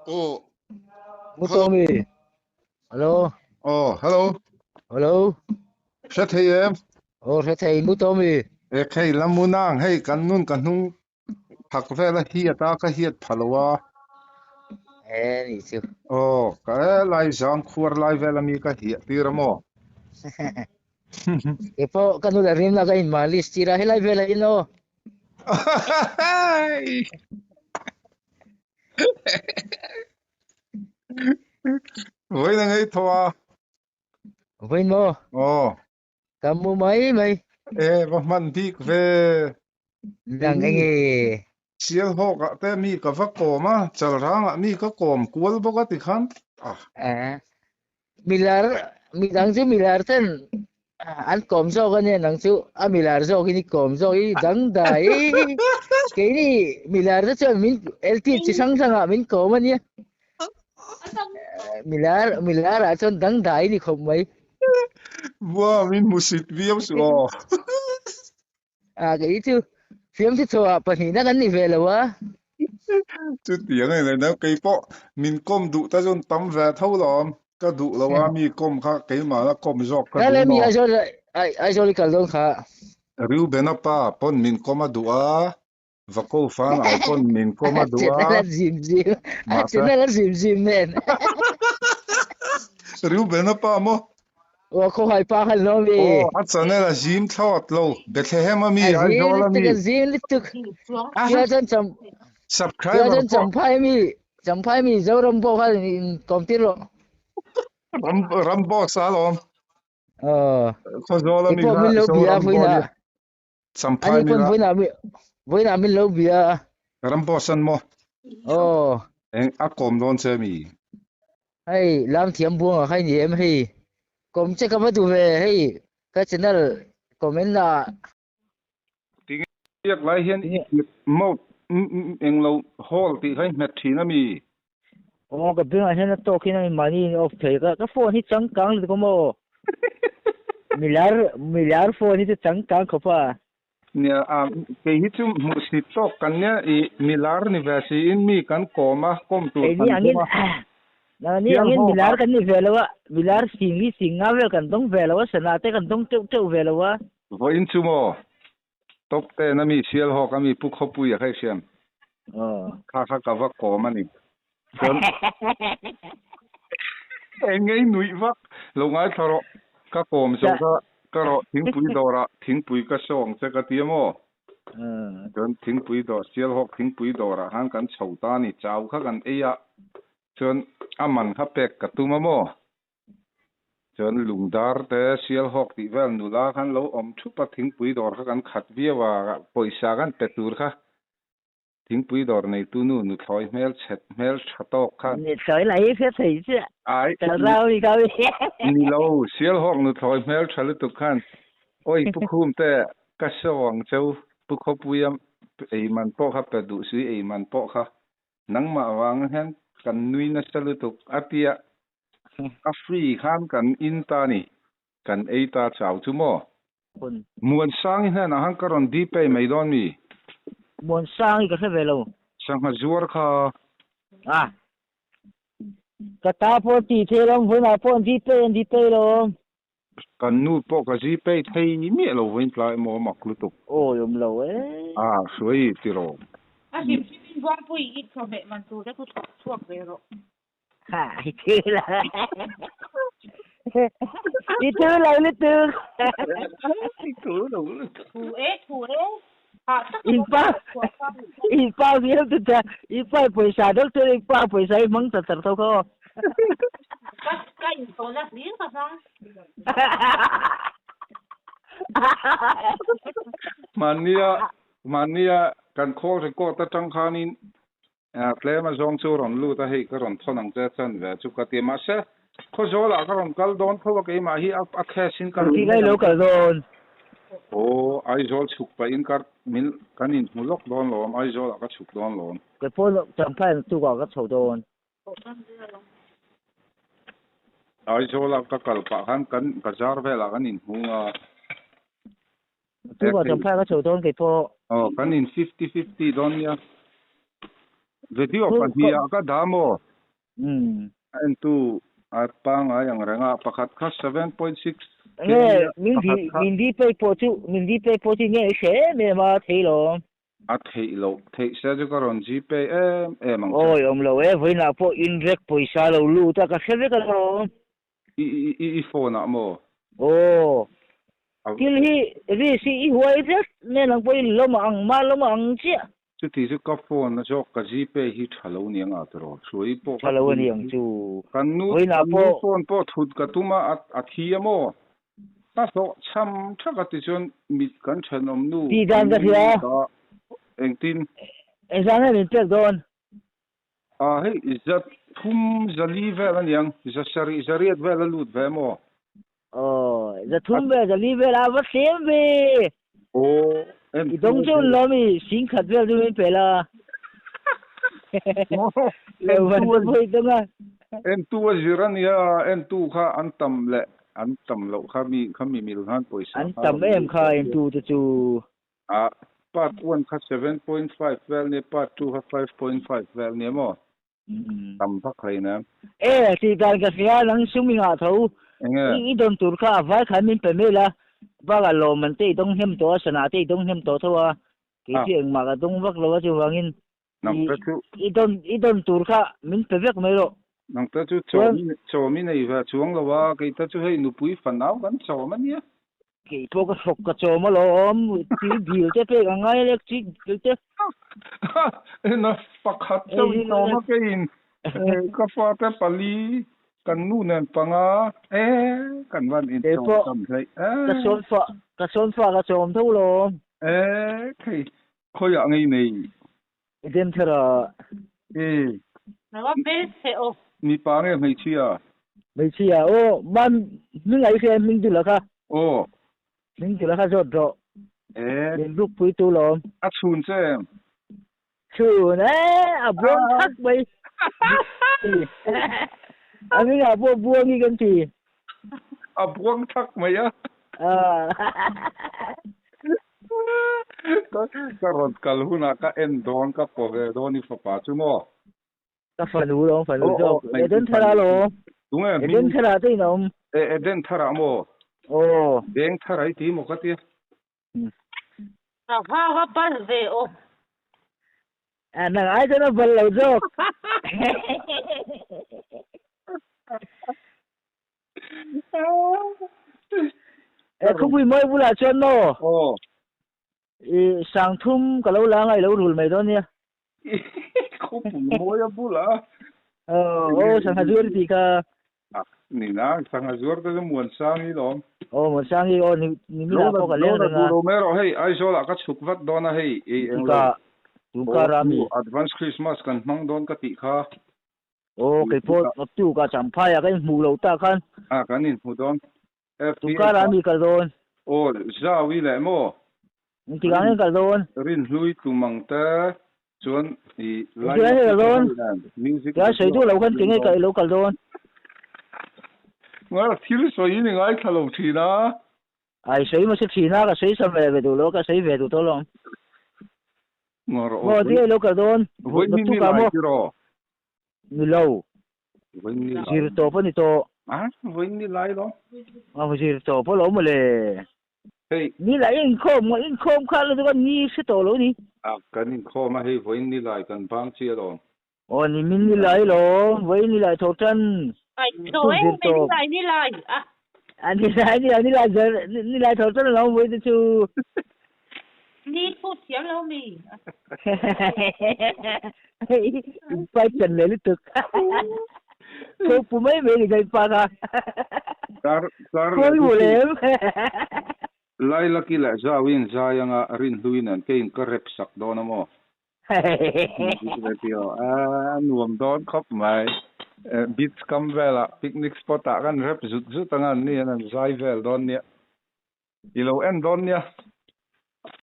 Oh, hello. Mutomi. Hello. Oh, hello. Hello. Rất hay em. Oh, saya thầy Mutomi. Hey, làm muốn nang. Hey, kan nung thak ve la hiat ta ka hiat phalowa. Ni siu. Oh, ka lai zang khur lai ve la mi ka hiat tiramo. Ipo kanula rin na kain malis tira hilay vela ino. Với là ngay thoa. Upain mo. Oh, Kamu may. va man dik ve. Nang Ini engi. sial ho ka te mi ka va koma chal rang mi ka kom kual bo ka ti khan. Ah, Milar. Midang si milar ten. An kom so kanya nang su. Milar so kini kom so i dang dai. Kini milar so min LT chisang sanga min kom niya. Milar ason dang dai ni kom may. wa min musit viam su. Oh. Cái itu phim thì thua pani na kan ni vela wa Chứ tiếng này là nếu cây bọ mình công dụ ta dồn tắm về thâu lòm cái dụ là wa mi công khác cái mà là công dọc cái kala đúng mi mà ai kal dong kha riu bên apa pon mình công mà dua và câu fan ai pon mình công mà chen na dua zim zim mà chen thế na zim zim nen riu bên apa mo wa ko hai pa khal no mi oh hát sana là zim thawat lâu Bethlehem mà mi ai azin zo là mi azin lit ah pia subscriber chen po cham phai mi zo rom po khal kom ti lo rambo salom ờ ko zo là mi ipo ga min lo zo bia rambo ni fuina sampai ani mi pon ga fuina min lo bia rambo san mo ờ en akom don se mi hay lam thiam buông khai ni em hay kom che ka ma du ve hay ka channel comment là tiếng Việt lại hiện một em lâu hall thì hay mệt thì nó mi oh ka bin a hen to kina mani of the ka phone hi chang kang le ko mo milar phone hi chang kang ko pa nè cái hít chung một xịt to căn nhá milar ni về si in mi căn coma com tu e ni thành angin coma na ni siang angin ho milar kan ni velawa milar singi singa vel kan dong velawa sanate kan dong teu teu velawa vô in chu mo top te na mi sial ho kami pu khopu ya khai siam oh kha ka va coma ni chon ngay nui vak lo ngai tharo ka kom so cha ka ro thing pui dora thing pui ka song che ka tiamo chon thing pui do sial hok thing pui dora han kan chhota ni chau kha kan eya chon aman kha pek ka tuma mo chon lungdar te sial hok ti vel nula khan lo om thu pa thing pui dor kha kan khat bia wa poisa kan petur kha thing pui dor nei tu nu thloi mel chet mel thatok khan ni soi lại phép thầy chứ ai ka rau ni ka ni lo sial hok nu thloi mel thalu tu khan oi pu khum te ka song chau pu khopuyam ei man po kha pe du sui ei man po kha nang ma wang hen kan nui na salu tu atia a free khan kan in ta ni kan ei ta chau chu mo kun muan sang hen a han karon di pe mai don mi mon sang ka se velo sang ha zuar kha à ka ta po ti the long với na po di pe lo kan nu po ka ji pe thei ni mi lo win plai mo mak lu tu ôi yum lo a sui ti ro À, điểm xin mình vong bùi ít cho mẹ mình tù đấy có thuộc về rồi. ha chứ là đi tư lại đi tư Thù ế. À, chắc in pa của con. in pa biết tu cha in pa paisa đó tu in pa paisa mang ta tar to ko Cái tổ là riêng cả không? mania kan kho se ko ta tang khanin a tle ma zong chu ron lu ta hei ka ron thonang che chan ve chu ka ti ma se kho zo la ka ron kal don tho ka ma hi a khe sin kan khi cái lỗ cả rồi o ai zo chuk pa in kar min kanin mulok don lo ai zo la ka chuk don lo cái phố chẳng phải tu qua cái sầu đồn ai zo la ka kal pa han kan ka jar ve la kanin hunga tu qua chẳng phải cái sầu đồn cái phố kanin 50-50 don ya video khu pa hi ka damo en tu at pang ay ang renga pakat ka 7.6 nghe mình đi play po chứ nghe sẽ mẹ mà thấy lo at hei lo thei se ju karon gp mang ôi ông lo với nào po inject pойसा lo lu ta ka sẽ cái lo i phone a mo ồ til hi ri si i huai just nên là poi lo mà ang chi chu ti ju ka phone na jo ka gp hi thalo ni anga tro sui po ka lo ni ang chu kan nu với nào po phone po thut ka tuma at hi mo ta so cham thaka ti chon mit kan thenom nu ti dan ka thia eng tin exam mình tek don hei izat thum zali vel an yang zariat vel alut ve mo giờ thum về giờ li về là vất xem về em thì đông châu lo mi xin khát về rồi mình phải là lâu vẫn vui đúng không em tu ziran ya em tu kha an tam lo kha mi mil han poisa anh tầm em khai em tu tu part 1 kha 7.5 vel ne part 2 kha 5.5 vel ne mo tam phak khai na thìการกษตรนั้นซึ่งมีงาเท่าอีโดนตุรกาไว้ขันมินเป็นไม่ละว่ากันลมมันตีต้องเห็มตัวสนาตีต้องเห็มตัวเท่าว่ากี่เสียงมากต้องวักเราจะวางินอีโดนตุรกามินเป็นเวกไม่รู้นังแต่จู่โจมีในว่าช่วงละว่ากี่แต่จู่ให้นุปุยฝันเอากันโจมันเนี่ยกี่พวกฟกกระโจมาล้อมที่ดิวจะเป็นยังไงเล็กที่เจ้านะปักขัดเจ้าโจมาเกินก็ฟาแต่ปลีกันนู่นนั่นปังกันวันอินโจทำเลยกระโจนฟ้ากระโจมเท่าลมเขาอย่างนี้นี่เดิมเถอะแล้วว่าเบสเซอมีปังเนี่ยไม่เชื่อโอ้บ้านมึงไงเสียมึงดูแล้วค่ะมึงดูแล้วค่ะจดรอเรียนลูกปุยตัวลมชูนเจ้ชูนบวงทักไปอันนี้บวงนี่กันทีบวงทักไหมอ่ะก็รถกัลหุนักเอ็นดอนกับพวกดอนี่ฟ้าชั่วโมงก็ฝันรู้จบเดินทาราลงเดินทาราตีนมเดินทาราโมเดินทาราที่มกติว่าปัสเซอนั่งไอ้เจ้าน่ะบัลลังก์จบคุณผู้หญิงไม่บุลาชนโน่สังทุ่มก็เราล้างไอ้เราดูไม่ตอนเนี้ยคุณผู้หญิงไม่บุลาสังหารจวดที่ก็นี่นะสังหารจวดก็จะม้วนสังนี่หรอม้วนสังนี่นี่มีอะไรก็เลี้ยงนะดูไม่รู้ให้ไอ้โซล่าก็ฉุกวัดโดนให้ตุการามี Advance Christmas กันมั่งโดนกติค่ะกี่พอตุกาจำพายกันหมู่เราตากันกันนี่หมู่โดนตุการามีกันโดนจ้าวิเลโมที่กันกันโดนรินลุยตุมังเตอจวนไลน์กันโดนก็ใช้ตัวเราคนจริงให้กันเรากันโดนงั้นที่เราใช้ยังไงถ้าเราทีนะไอ้ใช้มาสักทีนะก็ใช้สมัยไปดูแล้วก็ใช้ไปดูตัวลงว่าที่เรากันโดนวันนี้มีอะไรที่รอมีเราจีรโตปนิโตวันนี้ไรหรอจีรโตปเราหมดเลยนี่ไรอินคอมข้าเลยตัวนี้สิโตแล้วนี่กันอินคอมมาให้วันนี้ไรกันบางเชียร์หรอนี่มินนี่ไรหรอวันนี้ไรทุกท่านไอ้โตนี่ไรอันนี้ไรทุกท่านเราไว้จะชูนี่พูดเสียงเรามีไปจันเลยลึกเขาปุ่มไม่เบื่อใจปากอะเขาอยู่แล้วไล่ลักกี้แหละจ้าวินจ้ายังรินลุยนั่นเก่งก็เร็บสักโดนมั้งนวมโดนครบไหมบิทคัมเวล่ะปิกนิกสปอตกันเร็บจุดตั้งอันนี้นั่นใจเวลโดนเนี่ยอีโลเอ็นโดนเนี่ย